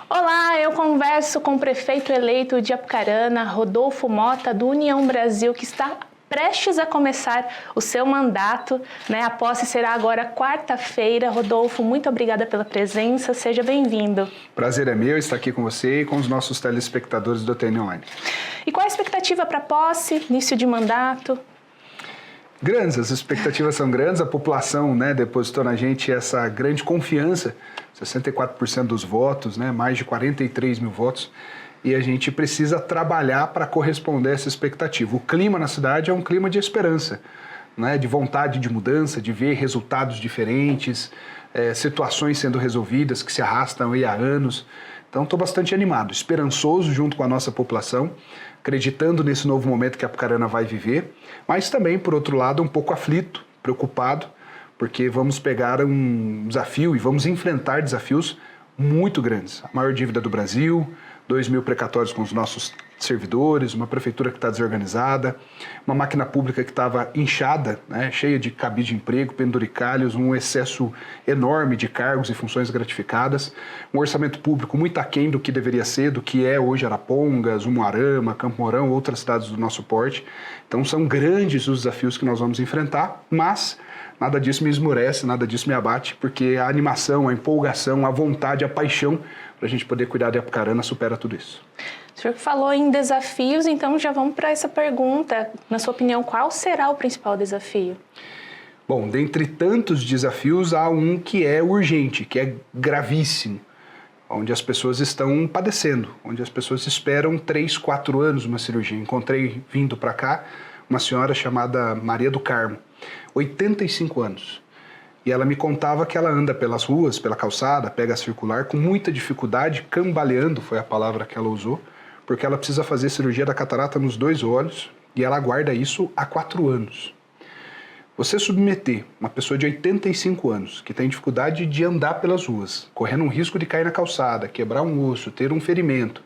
Olá, eu converso com o prefeito eleito de Apucarana, Rodolfo Mota, do União Brasil, que está prestes a começar o seu mandato, né? A posse será agora quarta-feira. Rodolfo, muito obrigada pela presença, seja bem-vindo. Prazer é meu estar aqui com você e com os nossos telespectadores do TN Online. E qual a expectativa para a posse, início de mandato? Grandes, as expectativas são grandes, a população, né, depositou na gente essa grande confiança, 64% dos votos, né, mais de 43 mil votos, e a gente precisa trabalhar para corresponder a essa expectativa. O clima na cidade é um clima de esperança, né, de vontade de mudança, de ver resultados diferentes, situações sendo resolvidas que se arrastam aí há anos. Então estou bastante animado, esperançoso junto com a nossa população, acreditando nesse novo momento que a Apucarana vai viver, mas também, por outro lado, um pouco aflito, preocupado, porque vamos pegar um desafio e vamos enfrentar desafios muito grandes. A maior dívida do Brasil, 2 mil precatórios com os nossos servidores, uma prefeitura que está desorganizada, uma máquina pública que estava inchada, né, cheia de cabide de emprego, penduricalhos, um excesso enorme de cargos e funções gratificadas, um orçamento público muito aquém do que deveria ser, do que é hoje Arapongas, Umuarama, Campo Mourão, outras cidades do nosso porte. Então são grandes os desafios que nós vamos enfrentar, mas nada disso me esmorece, nada disso me abate, porque a animação, a empolgação, a vontade, a paixão para a gente poder cuidar de Apucarana supera tudo isso. O senhor falou em desafios, então já vamos para essa pergunta. Na sua opinião, qual será o principal desafio? Bom, dentre tantos desafios, há um que é urgente, que é gravíssimo, onde as pessoas estão padecendo, onde as pessoas esperam 3, 4 anos uma cirurgia. Encontrei, vindo para cá, uma senhora chamada Maria do Carmo, 85 anos. E ela me contava que ela anda pelas ruas, pela calçada, pega a circular, com muita dificuldade, cambaleando, foi a palavra que ela usou, porque ela precisa fazer cirurgia da catarata nos 2 olhos e ela aguarda isso há 4 anos. Você submeter uma pessoa de 85 anos, que tem dificuldade de andar pelas ruas, correndo um risco de cair na calçada, quebrar um osso, ter um ferimento,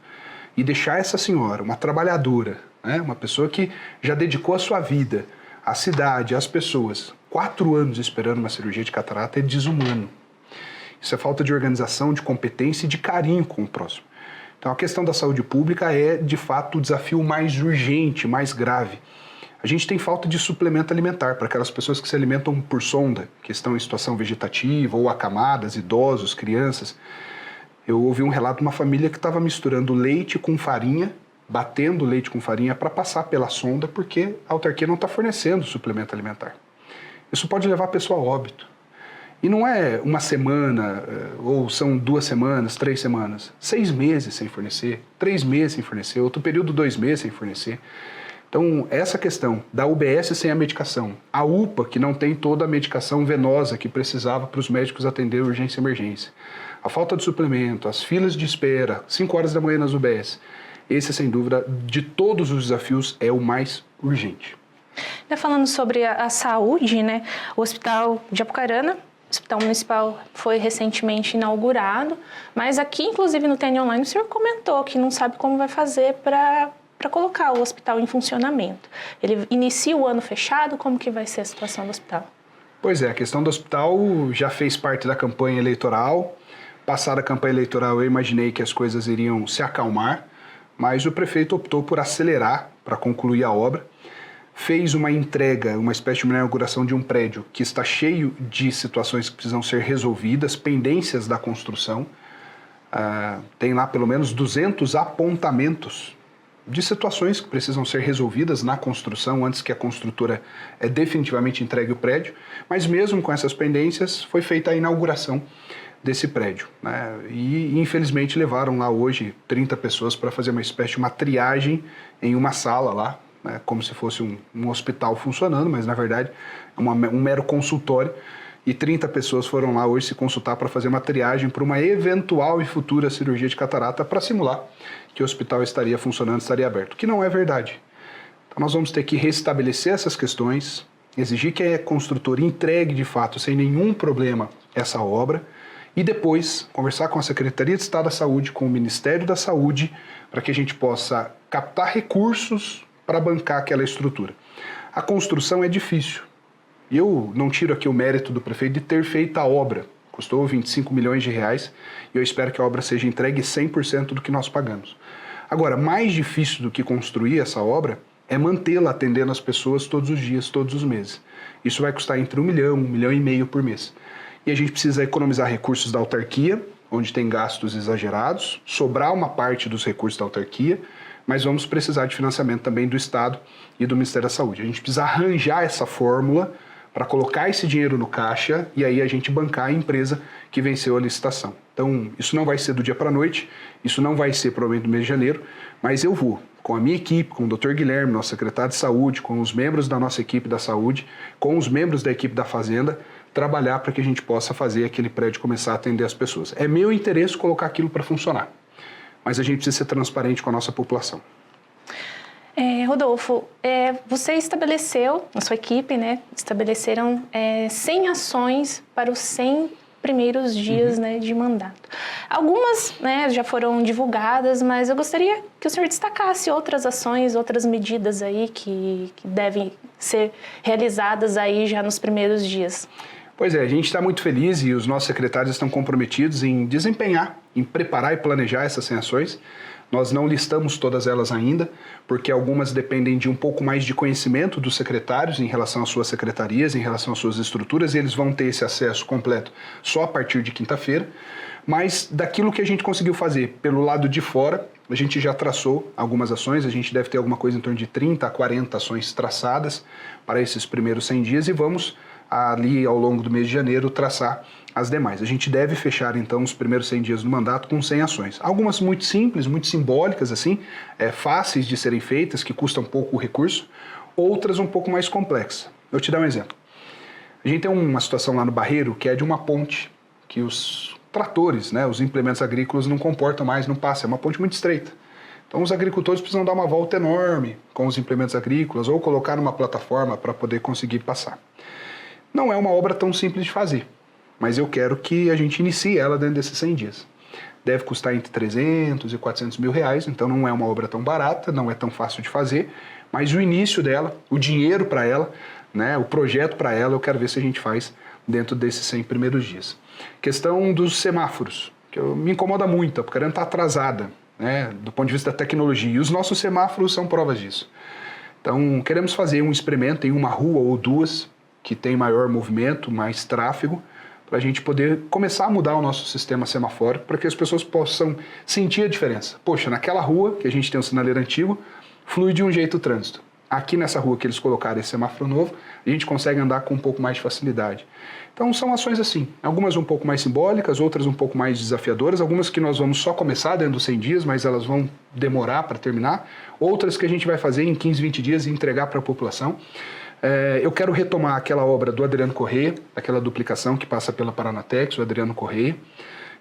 e deixar essa senhora, uma trabalhadora, né, uma pessoa que já dedicou a sua vida à cidade, às pessoas, 4 anos esperando uma cirurgia de catarata é desumano. Isso é falta de organização, de competência e de carinho com o próximo. Então a questão da saúde pública é, de fato, o desafio mais urgente, mais grave. A gente tem falta de suplemento alimentar para aquelas pessoas que se alimentam por sonda, que estão em situação vegetativa ou acamadas, idosos, crianças. Eu ouvi um relato de uma família que estava misturando leite com farinha, batendo leite com farinha para passar pela sonda, porque a autarquia não está fornecendo suplemento alimentar. Isso pode levar a pessoa a óbito. E não é uma semana, ou são 2 semanas, 3 semanas. 6 meses sem fornecer, 3 meses sem fornecer, outro período 2 meses sem fornecer. Então, essa questão da UBS sem a medicação, a UPA que não tem toda a medicação venosa que precisava para os médicos atender urgência e emergência, a falta de suplemento, as filas de espera, 5 horas da manhã nas UBS, esse, sem dúvida, de todos os desafios, é o mais urgente. Falando sobre a saúde, né? O Hospital de Apucarana, o Hospital Municipal, foi recentemente inaugurado, mas aqui, inclusive no TN Online, o senhor comentou que não sabe como vai fazer para colocar o hospital em funcionamento. Ele inicia o ano fechado, como que vai ser a situação do hospital? Pois é, a questão do hospital já fez parte da campanha eleitoral. Passada a campanha eleitoral, eu imaginei que as coisas iriam se acalmar, mas o prefeito optou por acelerar para concluir a obra. Fez uma entrega, uma espécie de inauguração de um prédio que está cheio de situações que precisam ser resolvidas, pendências da construção. Tem lá pelo menos 200 apontamentos de situações que precisam ser resolvidas na construção antes que a construtora definitivamente entregue o prédio. Mas mesmo com essas pendências, foi feita a inauguração desse prédio, né? E infelizmente levaram lá hoje 30 pessoas para fazer uma espécie de uma triagem em uma sala lá, né, como se fosse um hospital funcionando, mas na verdade é um mero consultório, e 30 pessoas foram lá hoje se consultar para fazer uma triagem para uma eventual e futura cirurgia de catarata para simular que o hospital estaria funcionando, estaria aberto, que não é verdade. Então nós vamos ter que restabelecer essas questões, exigir que a construtora entregue de fato, sem nenhum problema, essa obra, e depois conversar com a Secretaria de Estado da Saúde, com o Ministério da Saúde, para que a gente possa captar recursos para bancar aquela estrutura. A construção é difícil. Eu não tiro aqui o mérito do prefeito de ter feito a obra, Custou 25 milhões de reais e eu espero que a obra seja entregue 100% do que nós pagamos. Agora, mais difícil do que construir essa obra é mantê-la atendendo as pessoas todos os dias, todos os meses. Isso vai custar entre 1 milhão, 1,5 milhão por mês. E a gente precisa economizar recursos da autarquia, onde tem gastos exagerados, sobrar uma parte dos recursos da autarquia, mas vamos precisar de financiamento também do Estado e do Ministério da Saúde. A gente precisa arranjar essa fórmula para colocar esse dinheiro no caixa e aí a gente bancar a empresa que venceu a licitação. Então, isso não vai ser do dia para a noite, isso não vai ser provavelmente no mês de janeiro, mas eu vou, com a minha equipe, com o Dr. Guilherme, nosso secretário de saúde, com os membros da nossa equipe da saúde, com os membros da equipe da fazenda, trabalhar para que a gente possa fazer aquele prédio começar a atender as pessoas. É meu interesse colocar aquilo para funcionar, mas a gente precisa ser transparente com a nossa população. Rodolfo, você estabeleceu, a sua equipe, né, estabeleceram 100 ações para os 100 primeiros dias de mandato. Algumas já foram divulgadas, mas eu gostaria que o senhor destacasse outras ações, outras medidas aí que devem ser realizadas aí já nos primeiros dias. Pois é, a gente está muito feliz e os nossos secretários estão comprometidos em desempenhar, em preparar e planejar essas 100 ações. Nós não listamos todas elas ainda, porque algumas dependem de um pouco mais de conhecimento dos secretários em relação às suas secretarias, em relação às suas estruturas, e eles vão ter esse acesso completo só a partir de quinta-feira. Mas daquilo que a gente conseguiu fazer pelo lado de fora, a gente já traçou algumas ações, a gente deve ter alguma coisa em torno de 30 a 40 ações traçadas para esses primeiros 100 dias e vamos ali ao longo do mês de janeiro traçar as demais. A gente deve fechar então os primeiros 100 dias do mandato com 100 ações. Algumas muito simples, muito simbólicas assim, fáceis de serem feitas, que custam pouco recurso, outras um pouco mais complexas. Eu te dar um exemplo. A gente tem uma situação lá no Barreiro que é de uma ponte que os tratores, os implementos agrícolas não comportam mais, não passam, é uma ponte muito estreita. Então os agricultores precisam dar uma volta enorme com os implementos agrícolas ou colocar numa plataforma para poder conseguir passar. Não é uma obra tão simples de fazer, mas eu quero que a gente inicie ela dentro desses 100 dias. Deve custar entre 300 e 400 mil reais, então não é uma obra tão barata, não é tão fácil de fazer, mas o início dela, o dinheiro para ela, o projeto para ela, eu quero ver se a gente faz dentro desses 100 primeiros dias. Questão dos semáforos, que me incomoda muito, a Apucarana está atrasada, do ponto de vista da tecnologia, e os nossos semáforos são provas disso. Então, queremos fazer um experimento em uma rua ou duas, que tem maior movimento, mais tráfego, para a gente poder começar a mudar o nosso sistema semafórico, para que as pessoas possam sentir a diferença. Poxa, naquela rua, que a gente tem um sinaleiro antigo, flui de um jeito o trânsito. Aqui nessa rua que eles colocaram esse semáforo novo, a gente consegue andar com um pouco mais de facilidade. Então são ações assim, algumas um pouco mais simbólicas, outras um pouco mais desafiadoras, algumas que nós vamos só começar dentro dos 100 dias, mas elas vão demorar para terminar, outras que a gente vai fazer em 15, 20 dias e entregar para a população. Eu quero retomar aquela obra do Adriano Corrêa, aquela duplicação que passa pela Paranatex, o Adriano Corrêa,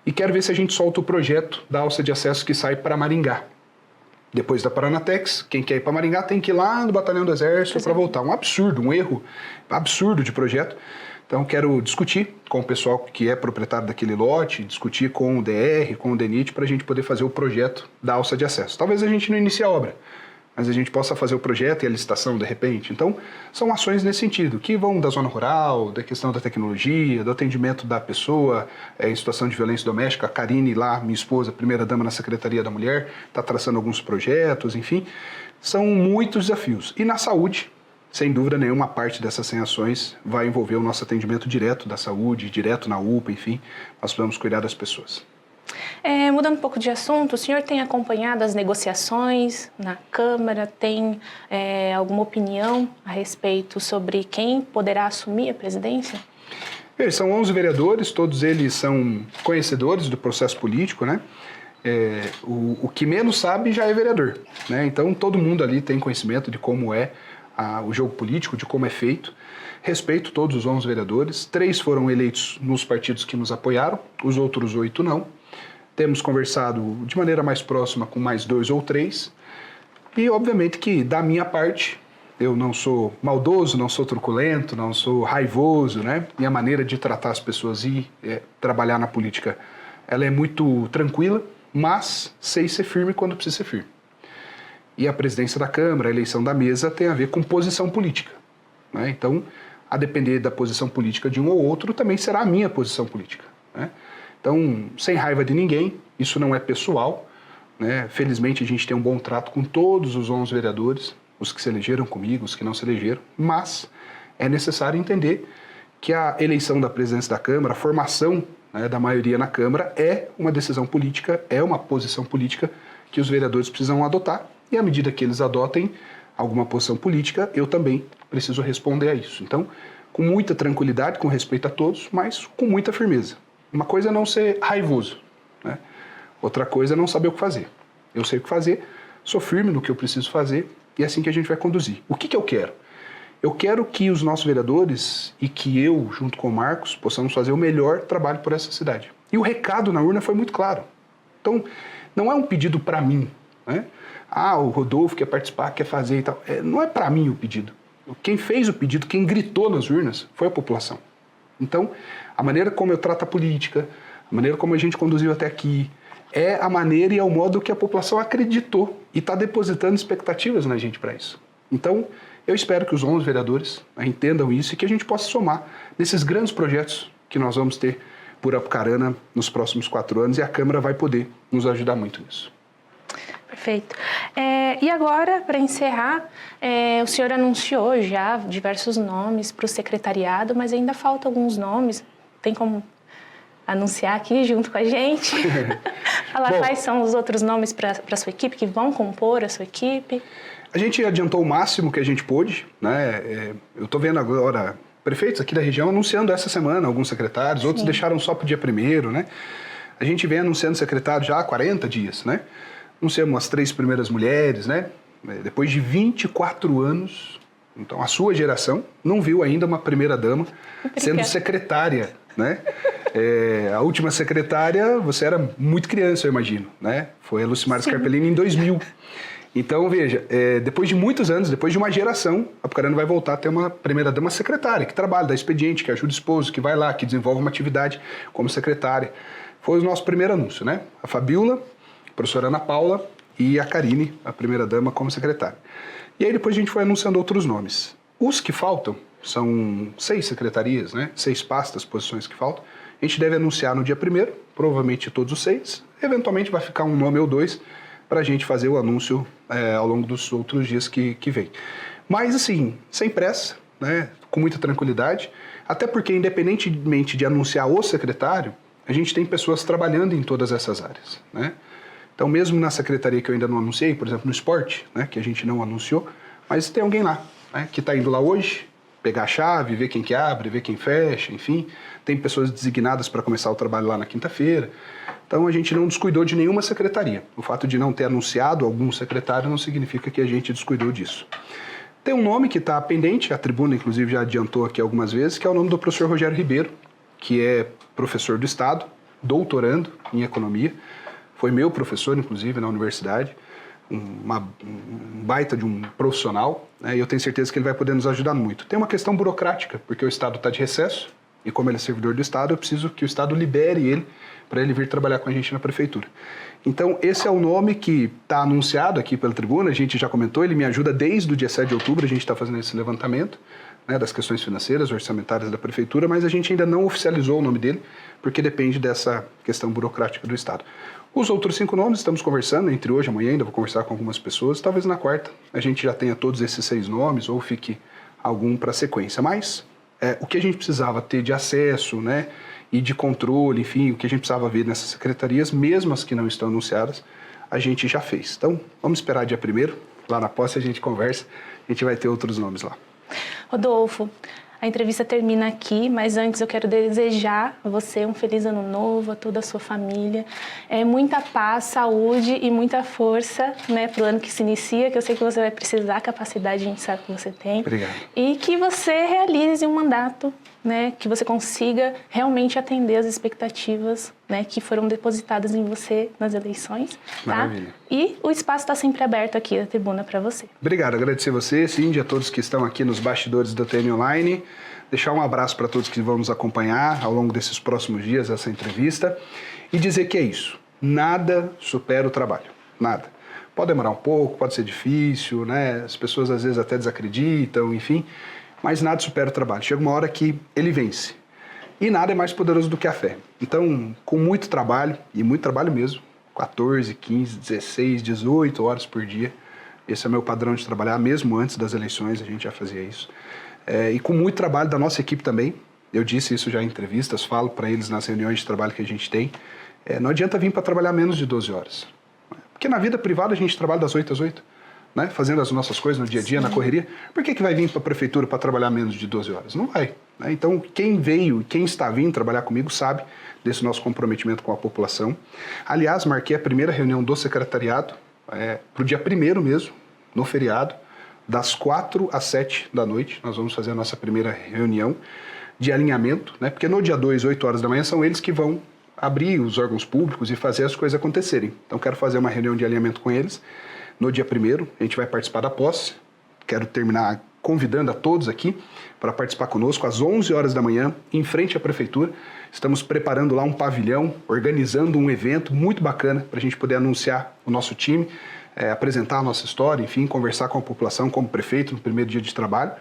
e quero ver se a gente solta o projeto da alça de acesso que sai para Maringá. Depois da Paranatex, quem quer ir para Maringá tem que ir lá no Batalhão do Exército para voltar. Um absurdo, um erro absurdo de projeto. Então quero discutir com o pessoal que é proprietário daquele lote, discutir com o DR, com o DENIT, para a gente poder fazer o projeto da alça de acesso. Talvez a gente não inicie a obra, mas a gente possa fazer o projeto e a licitação de repente. Então, são ações nesse sentido, que vão da zona rural, da questão da tecnologia, do atendimento da pessoa em situação de violência doméstica. A Karine lá, minha esposa, primeira-dama na Secretaria da Mulher, está traçando alguns projetos, enfim. São muitos desafios. E na saúde, sem dúvida nenhuma, parte dessas 100 ações vai envolver o nosso atendimento direto da saúde, direto na UPA, enfim. Nós vamos cuidar das pessoas. Mudando um pouco de assunto, o senhor tem acompanhado as negociações na Câmara? Tem alguma opinião a respeito sobre quem poderá assumir a presidência? São 11 vereadores, todos eles são conhecedores do processo político, o que menos sabe já é vereador, Então todo mundo ali tem conhecimento de como é o jogo político, de como é feito. Respeito todos os 11 vereadores, 3 foram eleitos nos partidos que nos apoiaram, os outros 8 não. Temos conversado de maneira mais próxima com mais 2 ou 3 e obviamente que da minha parte, eu não sou maldoso, não sou truculento, não sou raivoso, Minha maneira de tratar as pessoas e trabalhar na política, ela é muito tranquila, mas sei ser firme quando precisa ser firme. E a presidência da Câmara, a eleição da mesa tem a ver com posição política, Então, a depender da posição política de um ou outro, também será a minha posição política. né? Então, sem raiva de ninguém, isso não é pessoal, né? Felizmente a gente tem um bom trato com todos os 11 vereadores, os que se elegeram comigo, os que não se elegeram, mas é necessário entender que a eleição da presidência da Câmara, a formação, né, da maioria na Câmara é uma decisão política, é uma posição política que os vereadores precisam adotar, e à medida que eles adotem alguma posição política, eu também preciso responder a isso. Então, com muita tranquilidade, com respeito a todos, mas com muita firmeza. Uma coisa é não ser raivoso, né? Outra coisa é não saber o que fazer. Eu sei o que fazer, sou firme no que eu preciso fazer, e é assim que a gente vai conduzir. O que eu quero? Eu quero que os nossos vereadores e que eu, junto com o Marcos, possamos fazer o melhor trabalho por essa cidade. E o recado na urna foi muito claro. Então, não é um pedido para mim, né? Ah, o Rodolfo quer participar, quer fazer e tal. Não é para mim o pedido. Quem fez o pedido, quem gritou nas urnas, foi a população. Então, a maneira como eu trato a política, a maneira como a gente conduziu até aqui, é a maneira e é o modo que a população acreditou e está depositando expectativas na gente para isso. Então, eu espero que os 11 vereadores entendam isso e que a gente possa somar nesses grandes projetos que nós vamos ter por Apucarana nos próximos 4 anos, e a Câmara vai poder nos ajudar muito nisso. Perfeito. E agora, para encerrar, o senhor anunciou já diversos nomes para o secretariado, mas ainda faltam alguns nomes. Tem como anunciar aqui junto com a gente? Falar quais são os outros nomes para a sua equipe, que vão compor a sua equipe? A gente adiantou o máximo que a gente pôde, né? Eu estou vendo agora prefeitos aqui da região anunciando essa semana alguns secretários, outros deixaram só para o dia 1º, né? A gente vem anunciando secretário já há 40 dias, né? Anunciamos as 3 primeiras mulheres, né? Depois de 24 anos, então a sua geração não viu ainda uma primeira-dama sendo secretária, né? A última secretária, você era muito criança, eu imagino, né? Foi a Lucimar Scarpellini em 2000. Então, veja, depois de muitos anos, depois de uma geração, a Apucarana vai voltar a ter uma primeira-dama secretária, que trabalha, dá expediente, que ajuda o esposo, que vai lá, que desenvolve uma atividade como secretária. Foi o nosso primeiro anúncio, né? A Fabiola, a professora Ana Paula e a Karine, a primeira-dama, como secretária. E aí depois a gente foi anunciando outros nomes. Os que faltam, são 6 secretarias, né? 6 pastas, posições que faltam. A gente deve anunciar no dia 1º, provavelmente todos os 6. Eventualmente vai ficar um nome ou 2 para a gente fazer o anúncio ao longo dos outros dias que vem. Mas assim, sem pressa, né? Com muita tranquilidade, até porque independentemente de anunciar o secretário, a gente tem pessoas trabalhando em todas essas áreas, né? Então, mesmo na secretaria que eu ainda não anunciei, por exemplo, no esporte, né, que a gente não anunciou, mas tem alguém lá, né, que está indo lá hoje, pegar a chave, ver quem que abre, ver quem fecha, enfim. Tem pessoas designadas para começar o trabalho lá na quinta-feira. Então, a gente não descuidou de nenhuma secretaria. O fato de não ter anunciado algum secretário não significa que a gente descuidou disso. Tem um nome que está pendente, a tribuna, inclusive, já adiantou aqui algumas vezes, que é o nome do professor Rogério Ribeiro, que é professor do Estado, doutorando em economia. Foi meu professor, inclusive, na universidade, um baita de um profissional, né, e eu tenho certeza que ele vai poder nos ajudar muito. Tem uma questão burocrática, porque o Estado está de recesso, e como ele é servidor do Estado, eu preciso que o Estado libere ele para ele vir trabalhar com a gente na prefeitura. Então, esse é o nome que está anunciado aqui pela tribuna, a gente já comentou, ele me ajuda desde o dia 7 de outubro, a gente está fazendo esse levantamento, né, das questões financeiras, orçamentárias da prefeitura, mas a gente ainda não oficializou o nome dele, porque depende dessa questão burocrática do Estado. Os outros 5 nomes, estamos conversando, entre hoje e amanhã ainda vou conversar com algumas pessoas, talvez na quarta a gente já tenha todos esses 6 nomes, ou fique algum para sequência, mas o que a gente precisava ter de acesso, né, e de controle, enfim, o que a gente precisava ver nessas secretarias, mesmo as que não estão anunciadas, a gente já fez. Então, vamos esperar dia 1º, lá na posse a gente conversa, a gente vai ter outros nomes lá. Rodolfo, a entrevista termina aqui, mas antes eu quero desejar a você um feliz ano novo, a toda a sua família. Muita paz, saúde e muita força, né, para o ano que se inicia, que eu sei que você vai precisar, a capacidade a gente sabe que você tem. Obrigado. E que você realize um mandato, né, que você consiga realmente atender as expectativas, né, que foram depositadas em você nas eleições. Maravilha. Tá? E o espaço está sempre aberto aqui da tribuna para você. Obrigado, agradecer você, Cindy, a todos que estão aqui nos bastidores do TN Online. Deixar um abraço para todos que vão nos acompanhar ao longo desses próximos dias, essa entrevista. E dizer que é isso, nada supera o trabalho, nada. Pode demorar um pouco, pode ser difícil, né? As pessoas às vezes até desacreditam, enfim, mas nada supera o trabalho. Chega uma hora que ele vence. E nada é mais poderoso do que a fé. Então, com muito trabalho, e muito trabalho mesmo, 14, 15, 16, 18 horas por dia, esse é o meu padrão de trabalhar, mesmo antes das eleições a gente já fazia isso. E com muito trabalho da nossa equipe também, eu disse isso já em entrevistas, falo para eles nas reuniões de trabalho que a gente tem, não adianta vir para trabalhar menos de 12 horas. Porque na vida privada a gente trabalha das 8 às 8, né? Fazendo as nossas coisas no dia a dia, na correria. Por que vai vir para a prefeitura para trabalhar menos de 12 horas? Não vai. Né? Então, quem veio e quem está vindo trabalhar comigo sabe desse nosso comprometimento com a população. Aliás, marquei a primeira reunião do secretariado para o dia 1º mesmo, no feriado, das 4 às 7 da noite. Nós vamos fazer a nossa primeira reunião de alinhamento, né? Porque no dia 2, 8 horas da manhã, são eles que vão abrir os órgãos públicos e fazer as coisas acontecerem. Então, quero fazer uma reunião de alinhamento com eles. No dia 1º, a gente vai participar da posse. Quero terminar convidando a todos aqui para participar conosco às 11 horas da manhã, em frente à prefeitura. Estamos preparando lá um pavilhão, organizando um evento muito bacana para a gente poder anunciar o nosso time, apresentar a nossa história, enfim, conversar com a população como prefeito no primeiro dia de trabalho.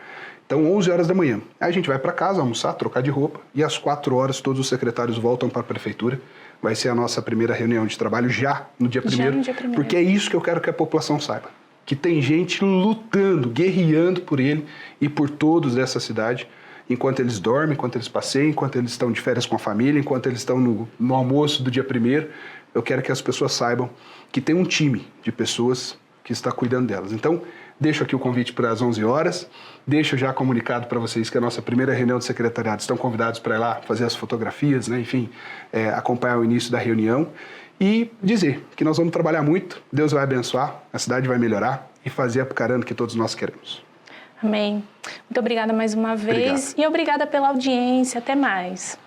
Então, 11 horas da manhã. Aí a gente vai para casa, almoçar, trocar de roupa, e às 4 horas todos os secretários voltam para a prefeitura. Vai ser a nossa primeira reunião de trabalho já no dia 1º, porque é isso que eu quero que a população saiba. Que tem gente lutando, guerreando por ele e por todos dessa cidade, enquanto eles dormem, enquanto eles passeiam, enquanto eles estão de férias com a família, enquanto eles estão no almoço do dia 1º. Eu quero que as pessoas saibam que tem um time de pessoas que está cuidando delas. Então, deixo aqui o convite para as 11 horas, deixo já comunicado para vocês que a nossa primeira reunião do secretariado estão convidados para ir lá fazer as fotografias, né? Enfim, acompanhar o início da reunião e dizer que nós vamos trabalhar muito, Deus vai abençoar, a cidade vai melhorar e fazer a Apucarana que todos nós queremos. Amém. Muito obrigada mais uma vez. Obrigado. E obrigada pela audiência. Até mais.